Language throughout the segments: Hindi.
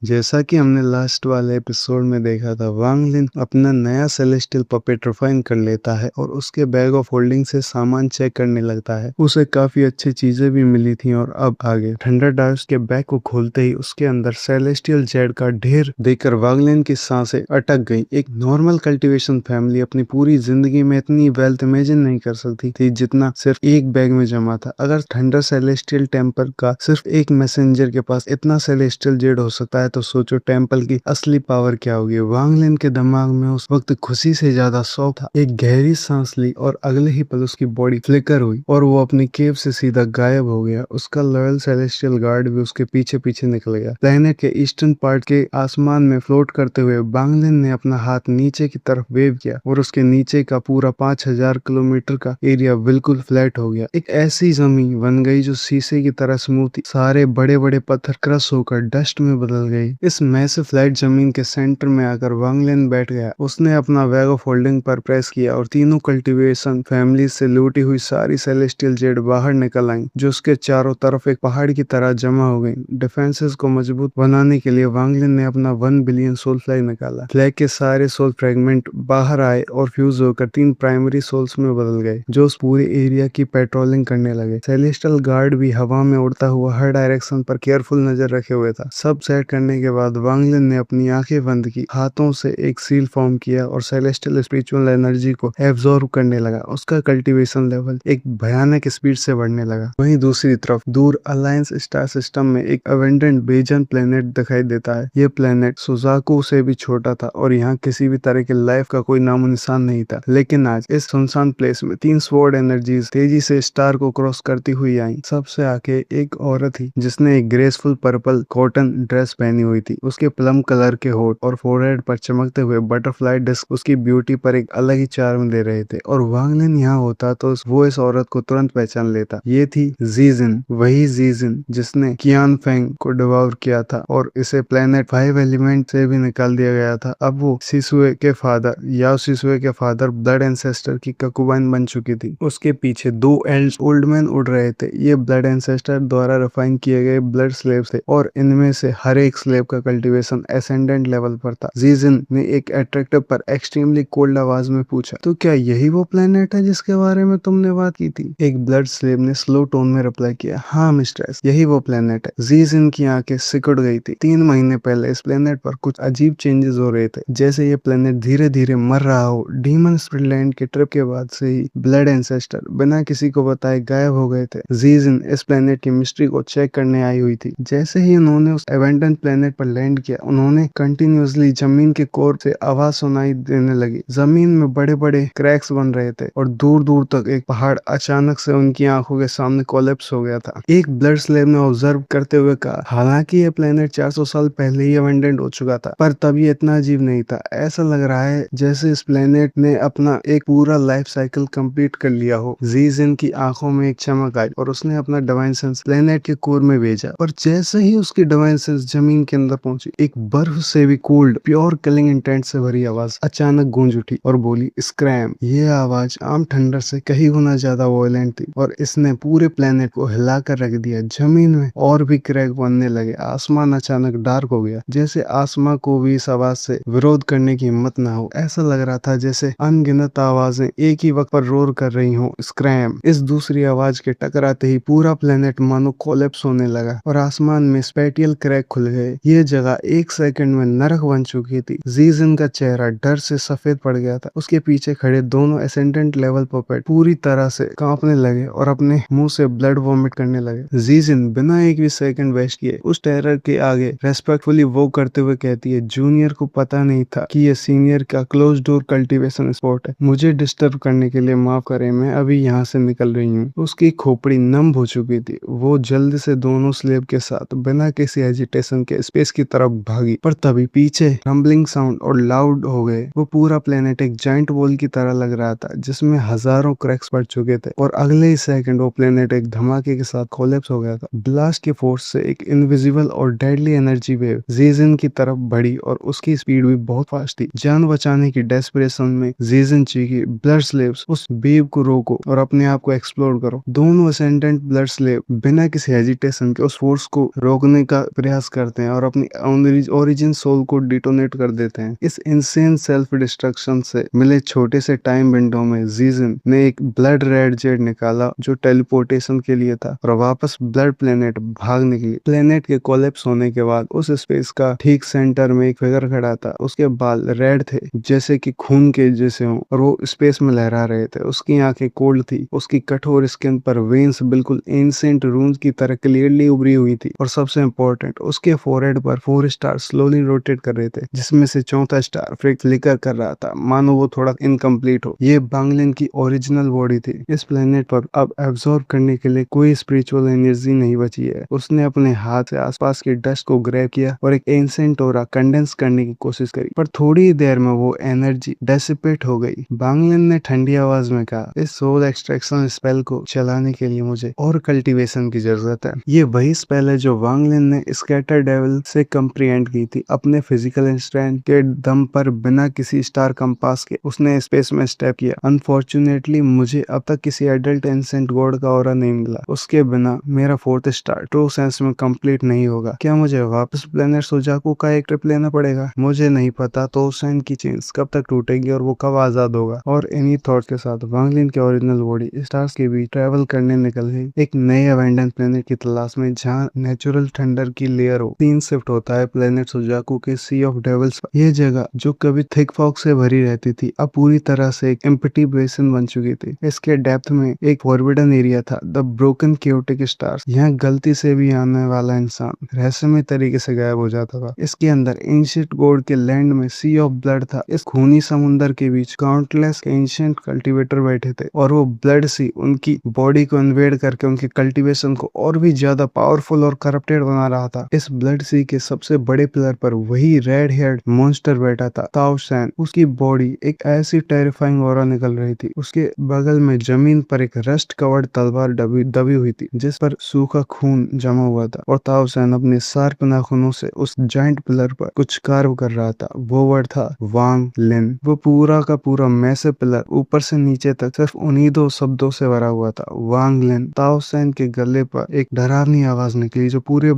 जैसा कि हमने लास्ट वाले एपिसोड में देखा था, वांग लिन अपना नया सेलेस्टियल पपेट रिफाइन कर लेता है और उसके बैग ऑफ होल्डिंग से सामान चेक करने लगता है। उसे काफी अच्छी चीजें भी मिली थी और अब आगे थंडर डार्स के बैग को खोलते ही उसके अंदर सेलेस्टियल जेड का ढेर देखकर वांग लिन की सांसें अटक गई। एक नॉर्मल कल्टीवेशन फैमिली अपनी पूरी जिंदगी में इतनी वेल्थ इमेजिन नहीं कर सकती थी जितना सिर्फ एक बैग में जमा था। अगर थंडर सेलेस्टियल टेम्पल का सिर्फ एक मैसेंजर के पास इतना सेलेस्टियल जेड हो सकता है तो सोचो टेम्पल की असली पावर क्या होगी। वांग लिन के दिमाग में उस वक्त खुशी से ज्यादा शौक था। एक गहरी सांस ली और अगले ही पल उसकी बॉडी फ्लिकर हुई और वो अपनी केव से सीधा गायब हो गया। उसका लॉयल सेलेस्टियल गार्ड भी उसके पीछे पीछे निकल गया। प्लेनेट के ईस्टर्न पार्ट के आसमान में फ्लोट करते हुए वांग लिन ने अपना हाथ नीचे की तरफ वेव किया और उसके नीचे का पूरा 5000 किलोमीटर का एरिया बिल्कुल फ्लैट हो गया। एक ऐसी जमीन बन गई जो शीशे की तरह स्मूथ थी। सारे बड़े बड़े पत्थर क्रश होकर डस्ट में बदल गई। इस मैसिव फ्लैट जमीन के सेंटर में आकर वांग लिन बैठ गया। उसने अपना बैग ऑफ होल्डिंग पर प्रेस किया और तीनों कल्टीवेशन फैमिली से लूटी हुई सारी सेलेस्टियल जेड बाहर निकल आई जो उसके चारों तरफ एक पहाड़ की तरह जमा हो गई। डिफेंसेस को मजबूत बनाने के लिए वांग लिन ने अपना 1 बिलियन सोल फ्लैग निकाला। फ्लैग के सारे सोल फ्रेगमेंट बाहर आए और फ्यूज होकर 3 प्राइमरी सोल्स में बदल गए जो उस पूरे एरिया की पेट्रोलिंग करने लगे। सेलेस्टियल गार्ड भी हवा में उड़ता हुआ हर डायरेक्शन पर केयरफुल नजर रखे हुए था। सब सेट करने के बाद वांग लिन ने अपनी आंखें बंद की, हाथों से एक सील फॉर्म किया और सेलेस्टियल स्पिरिचुअल एनर्जी को एब्जॉर्ब करने लगा। उसका कल्टीवेशन लेवल एक भयानक स्पीड से बढ़ने लगा। वहीं दूसरी तरफ दूर अलायंस स्टार सिस्टम में एक अवेंडेंट बेजन प्लेनेट दिखाई देता है। यह प्लेनेट सुजाकू से भी छोटा था और यहाँ किसी भी तरह के लाइफ का कोई नामो निशान नहीं था। लेकिन आज इस सुनसान प्लेस में 3 स्वॉर्ड एनर्जीज तेजी से स्टार को क्रॉस करती हुई आई। सबसे आगे एक औरत थी जिसने एक ग्रेसफुल पर्पल कॉटन ड्रेस पहनी हुई थी। उसके प्लम कलर के होठ और फोरहेड पर चमकते हुए बटरफ्लाई डिस्क उसकी ब्यूटी पर एक अलग ही चार्म दे रहे थे। और वांग लिन यहाँ होता तो वो इस औरत को तुरंत पहचान लेता। ये थी जीजिन, वही जीजिन जिसने कियान फेंग को डिवोर किया था और इसे प्लेनेट 5 एलिमेंट से भी निकाल दिया गया था। अब वो शिसुए के फादर या शिसुए के फादर ब्लड एंसेस्टर की ककुबाइन बन चुकी थी। उसके पीछे 2 एल्ड्स ओल्ड मैन उड़ रहे थे। ये ब्लड एंसेस्टर द्वारा रिफाइन किए गए ब्लड स्लेव्स थे और इनमें से हर एक स्लेव का कल्टीवेशन एसेंडेंट लेवल पर था। जीजिन ने एक अट्रैक्टिव पर एक्सट्रीमली कोल्ड आवाज में पूछा, तो क्या यही वो प्लेनेट है जिसके बारे में तुमने बात की थी? एक ब्लड स्लेव ने स्लो टोन में रिप्लाई किया, हाँ मिस्ट्रेस, यही वो प्लेनेट है। जीजिन की आंखें सिकुड़ गई थी। 3 महीने पहले इस प्लेनेट पर कुछ अजीब चेंजेस हो रहे थे, जैसे ये प्लेनेट धीरे धीरे मर रहा हो। डीमन स्पिरिट लैंड के ट्रिप के बाद से ही ब्लड एंसेस्टर बिना किसी को बताए गायब हो गए थे। जीजिन इस प्लेनेट की मिस्ट्री को चेक करने आई हुई थी। जैसे ही उन्होंने उस एवेंडेंट प्लेनेट पर लैंड किया, उन्होंने कंटिन्यूअसली जमीन के कोर से आवाज सुनाई देने लगी। जमीन में बड़े बड़े क्रैक्स बन रहे थे और दूर दूर तक एक पहाड़ अचानक से उनकी आंखों के सामने कोलैप्स हो गया था। एक ब्लड स्लेव ने ऑब्जर्व करते हुए कहा, हालांकि ये प्लेनेट 400 साल पहले ही एवेंडेंट हो चुका था, पर तब ये इतना अजीब नहीं था। ऐसा लग रहा है जैसे इस प्लेनेट ने अपना एक पूरा लाइफ साइकिल कंप्लीट कर लिया हो। जीजिन की आंखों में एक चमक आई और उसने अपना डिवाइन सेंस प्लेनेट के कोर में भेजा। और जैसे ही उसकी डिवाइन सेंस जमीन के अंदर पहुंची, एक बर्फ से भी कोल्ड प्योर किलिंग इंटेंट से भरी आवाज अचानक गूंज उठी और बोली, स्क्रैम। ये आवाज आम थंडर से कहीं गुना ज्यादा वॉयलेंट थी और इसने पूरे प्लेनेट को हिलाकर रख दिया। जमीन में और भी क्रैक बनने लगे। आसमान अचानक डार्क हो गया, जैसे आसमां को भी इस आवाज से विरोध करने की हिम्मत ना हो। ऐसा लग रहा था जैसे अनगिनत आवाजें एक ही वक्त पर रोर कर रही हो, स्क्रैम। इस दूसरी आवाज के टकराते ही पूरा प्लेनेट मानो कोलैप्स होने लगा और आसमान में स्पेटियल क्रैक खुल गए। ये जगह 1 सेकंड में नरक बन चुकी थी। जीजिन का चेहरा डर से सफेद पड़ गया था। उसके पीछे खड़े दोनों एसेंडेंट लेवल पपेट पूरी तरह से कांपने लगे और अपने मुंह से ब्लड वॉमिट करने लगे। जीजिन बिना एक भी सेकंड वेस्ट किए उस टेरर के आगे रेस्पेक्टफुली वो करते हुए कहती है, जूनियर को पता नहीं था कि ये सीनियर का क्लोज डोर कल्टीवेशन स्पॉट है। मुझे डिस्टर्ब करने के लिए माफ करें, मैं अभी यहाँ से निकल रही हूँ। उसकी खोपड़ी नम हो चुकी थी। वो जल्दी से दोनों स्लेव के साथ बिना किसी एजिटेशन के स्पेस की तरफ भागी, पर तभी पीछे रंबलिंग साउंड और लाउड हो गए। वो पूरा प्लेनेट एक जाइंट वॉल की तरह लग रहा था जिसमें हजारों क्रैक्स पड़ चुके थे और अगले ही सेकंड वो प्लेनेट एक धमाके के साथ कोलैप्स हो गया था। ब्लास्ट के फोर्स से एक इनविजिबल और डेडली एनर्जी वेव जीजिन की तरफ बढ़ी और उसकी स्पीड भी बहुत फास्ट थी। जान बचाने की डेस्परेशन में जीजिन चीखी, ब्लड स्लेव्स, उस वेव को रोको और अपने आप को एक्सप्लोर करो। दोनों असेंडेंट ब्लड स्लेव बिना किसी हेजिटेशन के उस फोर्स को रोकने का प्रयास करते हैं और अपनी ओरिजिन सोल को डिटोनेट कर देते हैं। इस इंसेन सेल्फ डिस्ट्रक्शन से मिले छोटे से टाइम विंडो में जीजन ने एक ब्लड रेड जेट निकाला जो टेलीपोर्टेशन के लिए था और वापस ब्लड प्लेनेट भाग निकली। प्लेनेट के कोलैप्स होने के बाद उस स्पेस का ठीक सेंटर में एक फिगर खड़ा था। उसके बाल रेड थे जैसे कि खून के जैसे हों और वो स्पेस में लहरा रहे थे। उसकी आंखें कोल्ड थी, उसकी कठोर स्किन पर वेन्स बिल्कुल एंशिएंट रून्स की तरह क्लियरली उभरी हुई थी और सबसे इम्पोर्टेंट उसके फोरहेड पर 4 स्टार स्लोली रोटेट कर रहे थे, जिसमें से चौथा स्टार फ्लिकर कर रहा था, मानो वो थोड़ा इनकम्प्लीट हो। ये बांगलिन की ओरिजिनल बॉडी थी। इस प्लेनेट पर अब एब्जॉर्ब करने के लिए कोई स्पिरिचुअल एनर्जी नहीं बची है। उसने अपने हाथ से आसपास की डस्ट को ग्रैब किया और एक एंशिएंट ऑरा कंडेंस करने की कोशिश करी, पर थोड़ी देर में वो एनर्जी डेसिपेट हो गई। बांगलिन ने ठंडी आवाज में कहा, इस सोल एक्सट्रैक्शन स्पेल को चलाने के लिए मुझे और कल्टीवेशन की जरूरत है। ये वही स्पेल है जो वांगलिन ने स्कैटर डेविल से कंप्रीहेंड की थी। अपने फिजिकल स्ट्रेंथ के दम पर बिना किसी स्टार कंपास के उसने स्पेस में स्टेप किया। अनफॉर्चुनेटली मुझे अब तक किसी एडल्ट एंसेंट गॉड का ऑरा नहीं मिला। उसके बिना मेरा 4th स्टार ट्रू सेंस में कंप्लीट नहीं होगा। क्या मुझे वापस प्लेनेट सुजाकू का एक ट्रिप लेना पड़ेगा? मुझे नहीं पता तो सैन की चेन्स कब तक टूटेगी और वो कब आजाद होगा। और इन्हीं थॉट के साथ वांगलिन की ओरिजिनल बॉडी स्टार्स के बीच ट्रेवल करने निकल गई, एक नए अबैंडन प्लेनेट की तलाश में जहाँ नेचुरल थंडर की लेयर हो। सीन शिफ्ट होता है प्लेनेट सुजाकू के सी ऑफ डेविल्स पर। यह जगह जो कभी थिक फॉग से भरी रहती थी अब पूरी तरह से एक एम्प्टी बेसिन बन चुकी थी। इसके डेप्थ में एक फॉरबिडन एरिया था, द ब्रोकन क्योटिक स्टार्स। यहाँ गलती से भी आने वाला इंसान रहस्यमय तरीके से गायब हो जाता था। इसके अंदर एंशिएंट गॉड के लैंड में सी ऑफ ब्लड था। इस खूनी समुंदर के बीच काउंटलेस एंशिएंट कल्टीवेटर बैठे थे और वो ब्लड सी उनकी बॉडी को इन्वेड करके उनके कल्टीवेशन को और भी ज्यादा पावरफुल और करप्टेड बना रहा था। इस ब्लड सी के सबसे बड़े पिलर पर वही रेड हेयर्ड मॉन्स्टर बैठा था, ताओ सैन। उसकी बॉडी एक ऐसी टेरिफाइंग ऑरा निकल रही थी। उसके बगल में जमीन पर एक रस्ट कवर्ड तलवार दबी हुई थी जिस पर सूखा खून जमा हुआ था और ताओ सैन अपने शार्प नाखूनों से उस जाइंट पिलर पर कुछ कार्व कर रहा था। वो वर्ड था वांग लिन। वो पूरा का पूरा मैसिव पिलर ऊपर से नीचे तक सिर्फ उन्हीं 2 शब्दों से भरा हुआ था, वांग लिन। ताओ सैन के गले पर एक डरावनी आवाज निकली जो पूरे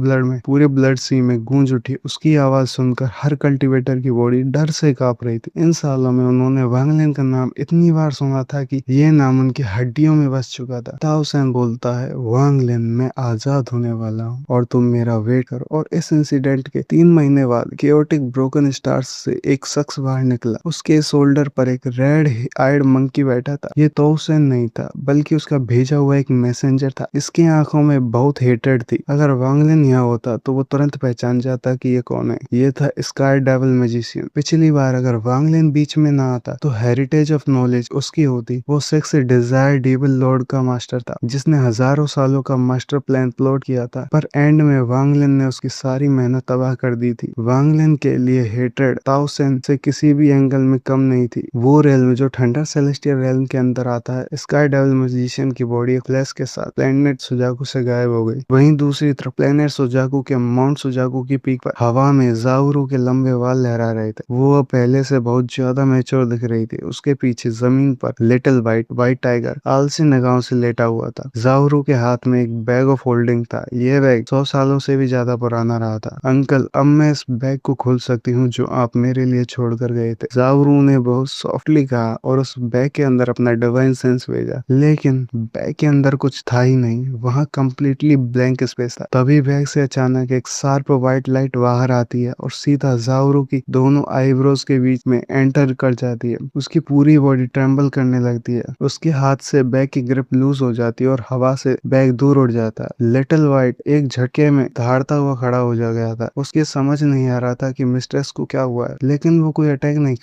ब्लड सी में गूंज उठी। उसकी आवाज सुनकर हर कल्टीवेटर की बॉडी डर से कांप रही थी। इन सालों में उन्होंने वांग लिन का नाम इतनी बार सुना था कि ये नाम उनकी हड्डियों में बस चुका था। ताओ सैन बोलता है, वांग लिन, मैं आजाद होने वाला हूँ और तुम मेरा वेट करो। और इस इंसिडेंट के 3 महीने बाद केओटिक ब्रोकन स्टार्स से एक शख्स बाहर निकला। उसके शोल्डर पर एक रेड आइड मंकी बैठा था। ये ताओ सैन नहीं था बल्कि उसका भेजा हुआ एक मैसेंजर था। इसकी आंखों में बहुत हेटेड थी। अगर वांग लिन यहाँ होता तो वो तुरंत पहचान जाता कि ये कौन है। ये था स्काई डेविल मैजिशियन। पिछली बार अगर वांग लिन बीच में ना आता तो हेरिटेज ऑफ नॉलेज उसकी होती। वो सिक्स डिजायर डेविल लॉर्ड का मास्टर था जिसने हजारों सालों का मास्टर प्लान प्लॉट किया था, पर एंड में वांग लिन ने उसकी सारी मेहनत तबाह कर दी थी। वांग लिन के लिए हेट्रेड ताओ सैन से किसी भी एंगल में कम नहीं थी। वो रेल्म जो थंडर सेलेस्टियल रेल्म के अंदर आता है, स्काई डेविल मैजिशियन की बॉडी फ्लैश के साथ प्लेनेट सुजाकू से गायब हो गई। वहीं दूसरी तरफ प्लेनेट सुजाकू के माउंट सुजाकू की पीक पर हवा में जाउरू के लंबे बाल लहरा रहे थे। वो अब पहले से बहुत ज्यादा मैच्योर दिख रही थी। उसके पीछे जमीन पर लिटिल व्हाइट टाइगर आलसी निगाहों से लेटा हुआ था। जाउरू के हाथ में एक बैग ऑफ होल्डिंग था। यह बैग 100 सालों से भी ज्यादा पुराना रहा था। अंकल, अब मैं इस बैग को खोल सकती हूँ जो आप मेरे लिए छोड़कर गए थे, जाउरू ने बहुत सॉफ्टली कहा और उस बैग के अंदर अपना डिवाइन सेंस भेजा। लेकिन बैग के अंदर कुछ था ही नहीं। वहाँ कम्प्लीटली ब्लैंक स्पेस था। तभी बैग से अचानक एक शार्प व्हाइट लाइट बाहर आती है और सीधा जाउरू की दोनों आईब्रोज के बीच में एंटर कर जाती है। उसकी पूरी बॉडी ट्रेम्बल करने लगती है। उसके हाथ से बैग की ग्रिप लूज हो जाती है और हवा से बैग दूर उड़ जाता है। लिटिल व्हाइट एक झटके में दहाड़ता हुआ खड़ा हो जा गया था। उसके समझ नहीं आ रहा था कि मिस्ट्रेस को क्या हुआ है, लेकिन वो कोई अटैक नहीं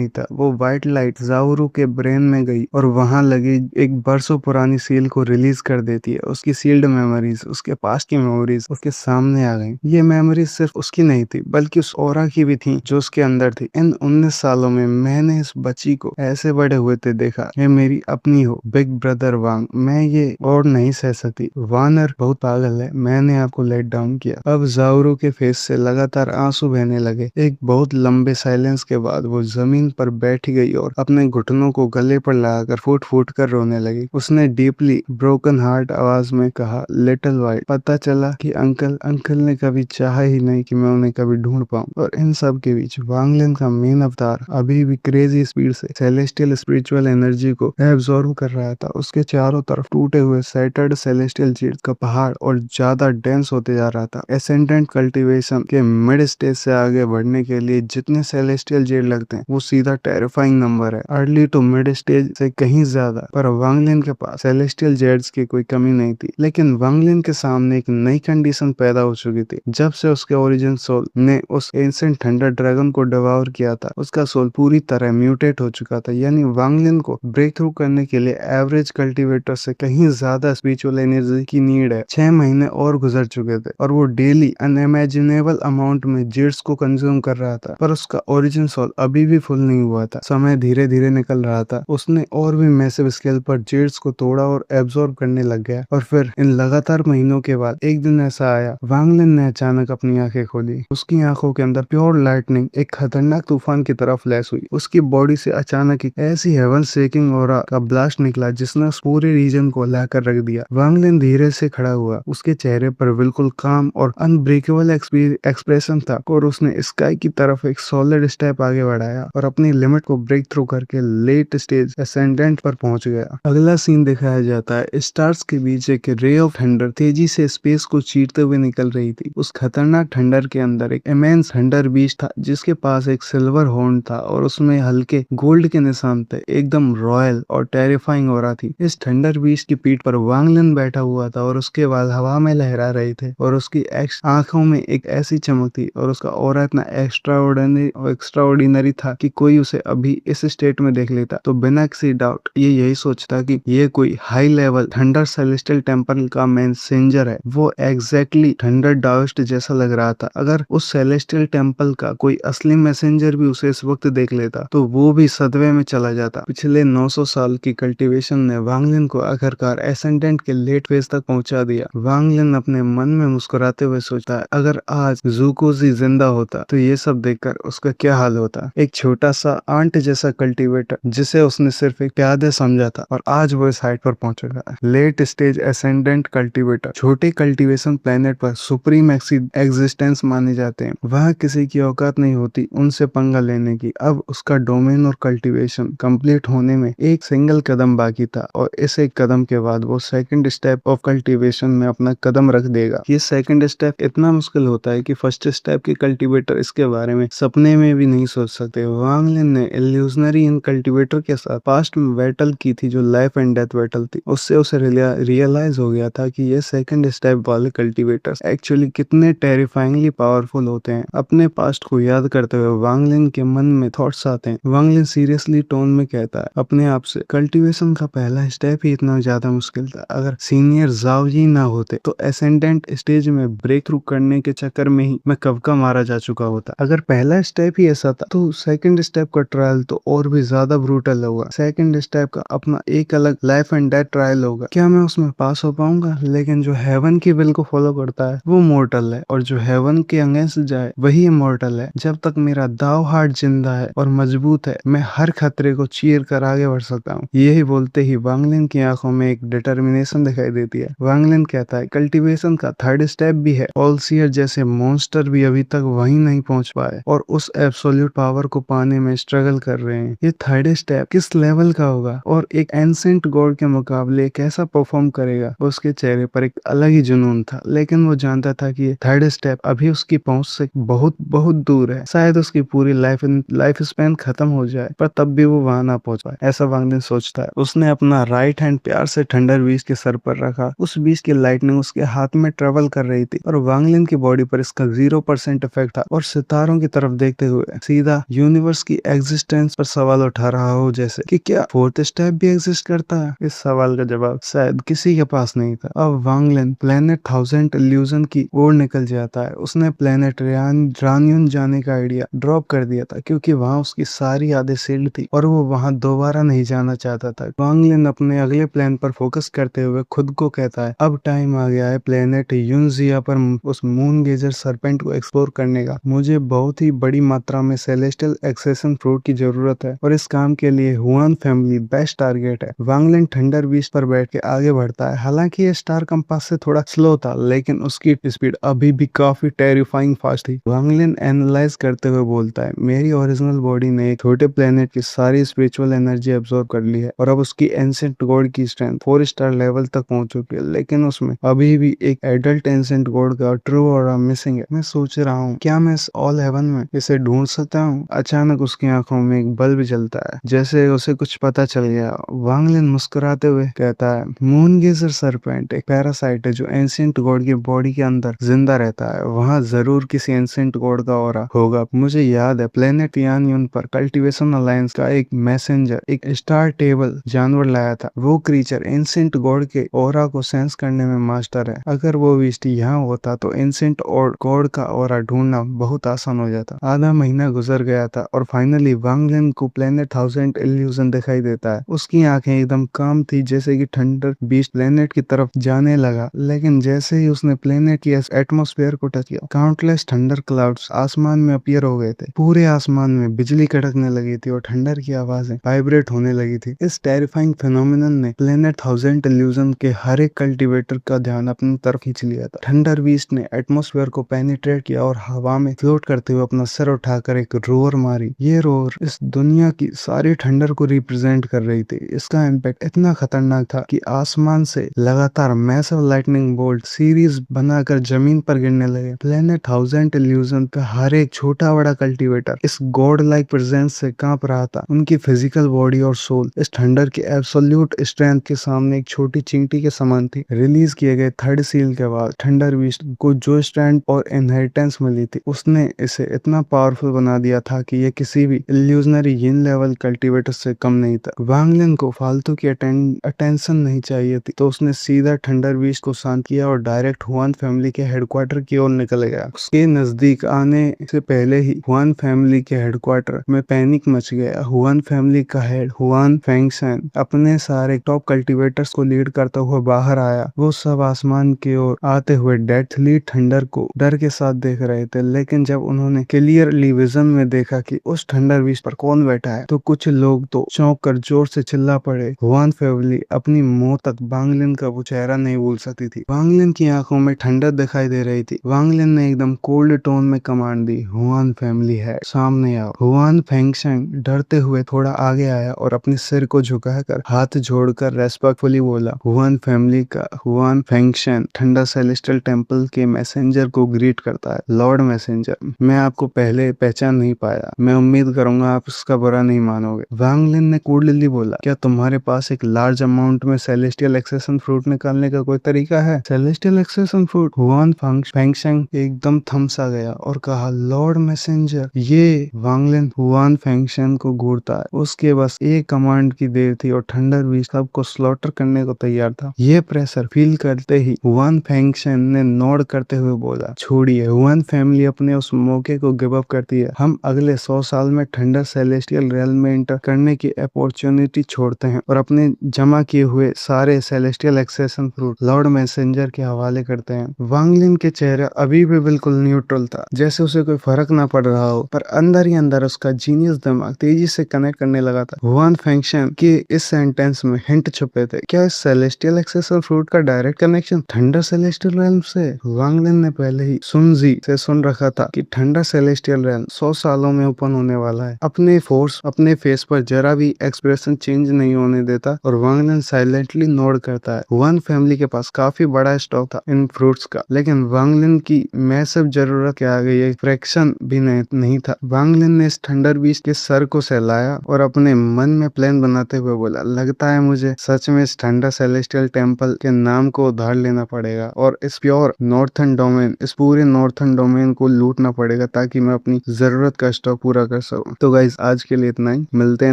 था। वो व्हाइट लाइट जाउरू के ब्रेन में गई और वहां लगी एक बरसों पुरानी सील को रिलीज कर देती है। उसकी सील्ड मेमोरीज, उसके पास्ट की मेमोरीज उसके सामने आ गई। ये मेमोरीज सिर्फ उसकी नहीं थी बल्कि उस ऑरा की भी थी जो उसके अंदर थी। इन 19 सालों में मैंने इस बच्ची को ऐसे बड़े हुए थे देखा। ये मेरी अपनी हो, बिग ब्रदर वांग। मैं ये और नहीं सह सकती। वानर बहुत पागल है, मैंने आपको लेट डाउन किया। अब जाउरू के फेस से लगातार आंसू बहने लगे। एक बहुत लंबे साइलेंस के बाद वो जमीन पर बैठ गई और अपने घुटनों को गले पर लगाकर फूट फूट कर रोने लगी। उसने डीपली ब्रोकन हार्ट आवाज में कहा, लिटिल व्हाइट, पता चला कि अंकल अंकल अंकल ने कभी चाहा ही नहीं कि मैं उन्हें कभी ढूंढ पाऊं। और इन सब के बीच वांगलिन का मेन अवतार अभी भी क्रेजी स्पीड से सेलेस्टियल स्पिरिचुअल एनर्जी को एब्जॉर्ब कर रहा था। उसके चारों तरफ टूटे हुए सेटर्ड सेलेस्टियल जेड का पहाड़ और ज्यादा डेंस होते जा रहा था। एसेंडेंट कल्टीवेशन के मिड स्टेज से आगे बढ़ने के लिए जितने सेलेस्टियल जेड लगते हैं वो सीधा टेरिफाइंग नंबर है, अर्ली टू मिड स्टेज से कहीं ज्यादा। पर वांगलिन के पास सेलेस्टियल जेड्स की कोई कमी नहीं थी, लेकिन वांगलिन के सामने एक नई कंडीशन पैदा हो चुकी थी। जब से उसके ओरिजिन सोल ने उस एंशिएंट थंडर ड्रैगन को डिवोर किया था, उसका सोल पूरी तरह म्यूटेट हो चुका था। यानी वांगलिन को ब्रेक थ्रू करने के लिए एवरेज कल्टीवेटर से कहीं ज्यादा स्पिरिचुअल एनर्जी की नीड है। 6 महीने और गुजर चुके थे और वो डेली अनइमेजिनेबल अमाउंट में जेड्स को कंज्यूम कर रहा था, पर उसका ओरिजिन सोल अभी भी फुल नहीं हुआ था। समय धीरे धीरे निकल रहा था। उसने और भी मैसिव स्केल पर जेड्स को तोड़ा और एब्जॉर्ब करने लग गया। और फिर इन लगातार महीनों के बाद एक दिन ऐसा आया, वांगलिन ने अचानक अपनी आंखें खोली। उसकी आंखों के अंदर प्योर लाइटनिंग एक खतरनाक तूफान की तरह फ्लैश हुई। उसकी बॉडी से अचानक एक ऐसी हेवन शेकिंग ऑरा का ब्लास्ट निकला जिसने उस पूरे रीजन को हिलाकर रख दिया। वांगलिन धीरे से खड़ा हुआ। उसके चेहरे पर बिल्कुल काम और अनब्रेकेबल एक्सप्रेशन था और उसने स्काई की तरफ एक सॉलिड स्टेप आगे बढ़ाया और अपनी लिमिट को ब्रेक थ्रू करके लेट स्टेज असेंडेंट पर पहुंच गया। अगला सीन दिखाया जाता है स्टार्स के बीच एक रे ऑफ थंडर तेजी से स्पेस को चीरते हुए निकल रही थी। उस खतरनाक थंडर के अंदर एक इमेंस थंडर बीस्ट था जिसके पास एक सिल्वर हॉर्न था और उसमें हल्के गोल्ड के निशान थे। एकदम रॉयल और टेरिफाइंग ऑरा थी। इस थंडर बीस्ट की पीठ पर वांगलिन बैठा हुआ था और उसके बाल हवा में लहरा रहे थे और उसकी आंखों में एक ऐसी चमक थी और उसका ऑरा इतना एक्स्ट्राऑर्डिनरी था कि कोई उसे अभी इस स्टेट में देख लेता तो बिना किसी डाउट ये यही सोचता कि ये कोई high level thunder celestial temple का मैसेंजर है। वो एग्जैक्टली थंडर डाउस्ट जैसा लग रहा था। अगर उस सेलेस्टियल टेम्पल का कोई असली मैसेंजर भी उसे इस वक्त देख लेता तो वो भी सदमे में चला जाता। पिछले 900 साल की कल्टीवेशन ने वांगलिन को आखिरकार एसेंडेंट के लेट फेज तक पहुंचा दिया। वांगलिन अपने मन में मुस्कुराते हुए सोचता है, अगर आज ज़ुकोजी जिंदा होता तो ये सब देखकर उसका क्या हाल होता। एक छोटा सा आंट जैसा कल्टीवेटर जिसे उसने सिर्फ एक प्यादे समझा था और आज वो इस हाइट पर पहुंच चुका है। लेट स्टेज एसेंडेंट कल्टीवेटर छोटे कल्टीवेशन प्लेनेट पर सुप्रीम एग्जिस्टेंस माने जाते हैं। वहाँ किसी की औकात नहीं होती उनसे पंगा लेने की। अब उसका डोमेन और कल्टीवेशन कंप्लीट होने में एक सिंगल कदम बाकी था और इस एक कदम के बाद वो सेकंड स्टेप ऑफ कल्टीवेशन में अपना कदम रख देगा। ये सेकंड स्टेप इतना मुश्किल होता है कि फर्स्ट स्टेप के कल्टीवेटर इसके बारे में सपने में भी नहीं सोच सकते। वांगलिन ने इल्यूजनरी इन कल्टीवेटर के साथ पास्ट में बैटल की थी जो लाइफ एंड डेथ बैटल थी। उससे उसे रियलाइज हो गया था कि ये सेकंड स्टेप वाले कल्टीवेटर्स एक्चुअली कितने टेरिफाइंगली पावरफुल होते हैं। अपने पास्ट को याद करते हुए वांगलिन के मन में थॉट्स आते हैं। वांगलिन सीरियसली टोन में कहता है अपने आप से, कल्टीवेशन का पहला स्टेप ही इतना ज्यादा मुश्किल था। अगर सीनियर जावजी ना होते तो एसेंडेंट स्टेज में ब्रेक थ्रू करने के चक्कर में ही मैं कब का मारा जा चुका होता। अगर पहला स्टेप ही ऐसा था तो सेकंड स्टेप का ट्रायल तो और भी ज्यादा ब्रूटल होगा। सेकंड स्टेप का अपना एक अलग लाइफ एंड डेथ ट्रायल होगा। क्या मैं उसमें पास हो पाऊंगा? लेकिन जो हेवन की विल को फॉलो करता है वो मोर्टल है और जो हेवन के अगेंस्ट जाए वही इमॉर्टल है। जब तक मेरा दाव हार्ट जिंदा है और मजबूत है मैं हर खतरे को चीर कर आगे बढ़ सकता हूँ। यही बोलते ही वांगलिन की आंखों में एक डिटर्मिनेशन दिखाई देती है। वांगलिन कहता है कल्टीवेशन का थर्ड स्टेप भी है। ऑलसीयर जैसे मॉन्स्टर भी अभी तक वहीं नहीं पहुंच पाए और उस एब्सोल्यूट पावर को पाने में स्ट्रगल कर रहे हैं। ये थर्ड स्टेप किस लेवल का होगा और एक एंसेंट गॉड के मुकाबले कैसा परफॉर्म करेगा? उसके चेहरे पर एक अलग ही जुनून था, लेकिन वो जानता था कि ये थर्ड स्टेप अभी उसकी पहुंच से बहुत बहुत दूर है। शायद उसकी पूरी लाइफ स्पैन खत्म हो जाए पर तब भी वो वहां ना पहुंच पाए, ऐसा वांगलिन सोचता है। उसने अपना राइट हैंड प्यार से थंडर बीस्ट के सर पर रखा। उस बीस्ट की लाइटनिंग उसके हाथ में ट्रेवल कर रही थी और वांगलिन की बॉडी पर इसका 0% इफेक्ट था और सितारों की तरफ देखते हुए सीधा यूनिवर्स की एग्जिस्टेंस पर सवाल उठा रहा हो, जैसे कि क्या फोर्थ स्टेप भी एग्जिस्ट करता है? इस सवाल का जवाब शायद किसी के पास नहीं था। अब वांगलिन प्लेनेट 1000 इल्यूजन की ओर निकल जाता है। उसने प्लेनेट रानियन जाने का आइडिया ड्रॉप कर दिया था क्योंकि वहां उसकी सारी यादें सील्ड थी और वो वहां दोबारा नहीं जाना चाहता था। वांगलिन अपने अगले प्लान पर फोकस करते हुए खुद को कहता है अब टाइम आ गया है प्लेनेट यूनजिया पर उस मून गेजर सरपेंट को एक्सप्लोर करने का। मुझे बहुत ही बड़ी मात्रा में सेलेस्टियल एक्सेशन फ्रूट की जरूरत है और इस काम के लिए हुआन फैमिली बेस्ट टारगेट है। वांगलिन थंडर बीस्ट पर बैठ के आगे बढ़ता है। हालांकि ये स्टार कंपास से थोड़ा स्लो था, लेकिन उसकी स्पीड अभी भी काफी टेरिफाइंग फास्ट थी। वांगलिन एनालाइज करते हुए बोलता है, मेरी ओरिजिनल बॉडी ने एक छोटे प्लेनेट की सारी स्पिरिचुअल एनर्जी एब्जॉर्ब कर ली है और अब उसकी एंशिएंट गॉड की स्ट्रेंथ 4 स्टार लेवल तक पहुंच चुकी है, लेकिन उसमें अभी भी एक एडल्ट एंशिएंट गॉड का ट्रू ऑरा मिसिंग है। मैं सोच रहा हूँ क्या मैं इस ऑल हेवन में इसे ढूंढ सकता हूँ। अचानक उसकी आंखों में एक बल्ब जलता है, जैसे उसे कुछ पता चल गया। वांगलिन मुस्कुराते हुए कहता है, मून गेजर सरपेंट एक पैरासाइट है जो एंशिएंट गॉड की बॉडी के अंदर जिंदा रहता है। वहाँ जरूर किसी एंशिएंट गॉड का ऑरा होगा। मुझे याद है प्लेनेट यान पर कल्टीवेशन अलायंस का एक मैसेंजर एक स्टार टेबल जानवर लाया था। वो क्रीचर एंशिएंट गॉड के ऑरा को सेंस करने में मास्टर है। अगर वो बीस्ट यहाँ होता तो एंशिएंट और गॉड का ऑरा ढूंढना बहुत आसान हो जाता। आधा महीना गुजर गया था और फाइनली वांगलिन को प्लेनेट थाउजेंड इल्यूजन दिखाई देता है। उसकी आंखें एकदम काम थी, जैसे कि थंडर बीस्ट प्लेनेट की तरफ जाने लगा, लेकिन जैसे ही उसने प्लेनेट की एटमॉस्फेयर को टच किया, काउंटलेस थंडर क्लाउड्स आसमान में अपीयर हो गए थे। पूरे आसमान में बिजली कड़कने लगी थी और थंडर की आवाजें वाइब्रेट होने लगी थी। इस टेरिफाइंग फिनोमिनन ने प्लेनेट थाउजेंड इल्यूजन के हर एक कल्टीवेटर का ध्यान अपनी तरफ खींच लिया था। थंडर बीस्ट ने एटमॉस्फेयर को पेनिट्रेट किया और हवा में फ्लोट करते हुए अपना सर उठाकर एक रोर मारी। ये रोर इस दुनिया की सारी थंडर को रिप्रेजेंट कर रही थी। इसका इम्पैक्ट इतना खतरनाक था कि आसमान से लगातार मैसिव लाइटनिंग बोल्ट सीरीज बनाकर जमीन पर गिरने लगे। प्लेनेट थाउजेंड इल्यूजन का हर एक छोटा बड़ा कल्टीवेटर इस गॉड लाइक प्रेजेंस से कांप रहा था। उनकी फिजिकल बॉडी और सोल इस थंडर की एब्सोल्यूट स्ट्रेंथ के सामने एक छोटी चींटी के समान थी। रिलीज किए गए थर्ड सील के बाद थंडर बीस्ट को जो स्ट्रेंथ और इनहेरिटेंस मिली थी, उसने इसे इतना पावरफुल बना दिया था कि यह किसी भी इल्यूजनरी यिन लेवल कल्टीवेटर से कम नहीं था। वांगलिन को फालतू की अटेंशन नहीं चाहिए थी, तो उसने सीधा थंडर बीस्ट को शांत किया और डायरेक्ट हुआन फैमिली के हेडक्वार्टर की ओर निकल गया। उसके नजदीक आने से पहले ही हुआन फैमिली के हेडक्वार्टर में पैनिक मच गया। हुआन फैमिली का हेड हुआन फेंगशन अपने सारे टॉप कल्टीवेटर्स को लीड करता हुआ बाहर आया। वो सब आसमान की ओर आते हुए डेथली थंडर को डर के साथ देख रहे थे, लेकिन जब उन्होंने क्लियरली विजन में देखा कि उस थंडर बीस्ट पर कौन बैठा है, तो कुछ लोग तो चौंक कर जोर से चिल्ला पड़े। हुआन फैमिली अपनी मौत तक वांगलिन का वो चेहरा नहीं भूल सकती थी। वांगलिन की आंखों में ठंडक दिखाई दे रही थी। वांगलिन ने एकदम कोल्ड टोन में कमांड दी, हुआन फैमिली है, सामने आओ। हुआन फेंगशन डरते हुए थोड़ा आगे आया और अपने सिर को झुकाकर हाथ जोड़कर रेस्पेक्टफुली बोला, हुआन फैमिली का हुआन फेंगशन ठंडा सेलेस्टियल टेम्पल के मैसेंजर को ग्रीट करता है। लॉर्ड मैसेंजर, मैं आपको पहले पहचान नहीं पाया। मैं उम्मीद करूंगा आप इसका बुरा नहीं मानोगे। वांगलिन ने कूडली बोला, क्या तुम्हारे पास एक लार्ज अमाउंट में सेलेस्टियल एक्सेशन फ्रूट निकालने का कोई तरीका है? सेलेस्टियल एक्सेशन फ्रूट? हुआन फेंगशन एकदम थमसा गया और कहा, लॉर्ड मैसेंजर, ये वांगलिन हुआन फेंगशन को घूरता है। उसके बस एक कमांड की देर थी और थंडर बीस्ट सबको स्लॉटर करने को तैयार था। ये प्रेशर फील करते ही हुआन फेंगशन ने नोड करते हुए बोला, छोड़िए, हुआन फैमिली अपने उस मौके को गिव अप करती है। हम अगले 100 साल में थंडर सेलेस्टियल रियल में एंटर करने की अपॉर्चुनिटी छोड़ते हैं और अपने जमा किए हुए सारे सेलेस्टियल एक्सेशन फ्रूट लॉर्ड मैसेंजर के हवाले करते हैं। वांगलिन के चेहरा अभी भी बिल्कुल न्यूट्रल था, जैसे उसे कोई फर्क ना पड़ रहा हो, पर अंदर ही अंदर उसका जीनियस दिमाग तेजी से कनेक्ट करने लगा था। हुआन फेंगशन के इस सेंटेंस में हिंट छुपे थे। क्या इस सेलेस्टियल एक्सेशन फ्रूट का direct connection thunder celestial realm से? वांगलिन ने पहले ही सुनजी से सुन रखा था कि थंडर सेलेस्टियल रियल्म 100 सालों में ओपन होने वाला है। अपने फेस पर जरा भी एक्सप्रेशन चेंज नहीं होने देता और वांगलिन साइलेंटली नोड करता है। हुआन फैमिली के पास काफी बड़ा स्टॉक था इन फ्रूट्स का, लेकिन वांगलिन की मैसिव जरूरत के आगे ये फ्रैक्शन भी नहीं था। वांगलिन ने इस थंडर बीस्ट के सर को सहलाया और अपने मन में प्लान बनाते हुए बोला, लगता है मुझे सच में इस थंडर सेलेस्टियल टेम्पल के नाम को उधार लेना पड़ेगा और इस प्योर नॉर्थन डोमेन, इस पूरे नॉर्थन डोमेन को लूटना पड़ेगा ताकि मैं अपनी जरूरत का स्टॉक पूरा कर सकूं। तो गाइस, आज के लिए इतना ही। मिलते हैं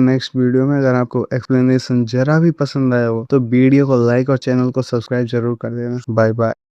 नेक्स्ट वीडियो में। अगर आपको एक्सप्लेनेशन जरा भी पसंद आया हो तो वीडियो को लाइक और चैनल को सब्सक्राइब जरूर कर देना। Bye bye.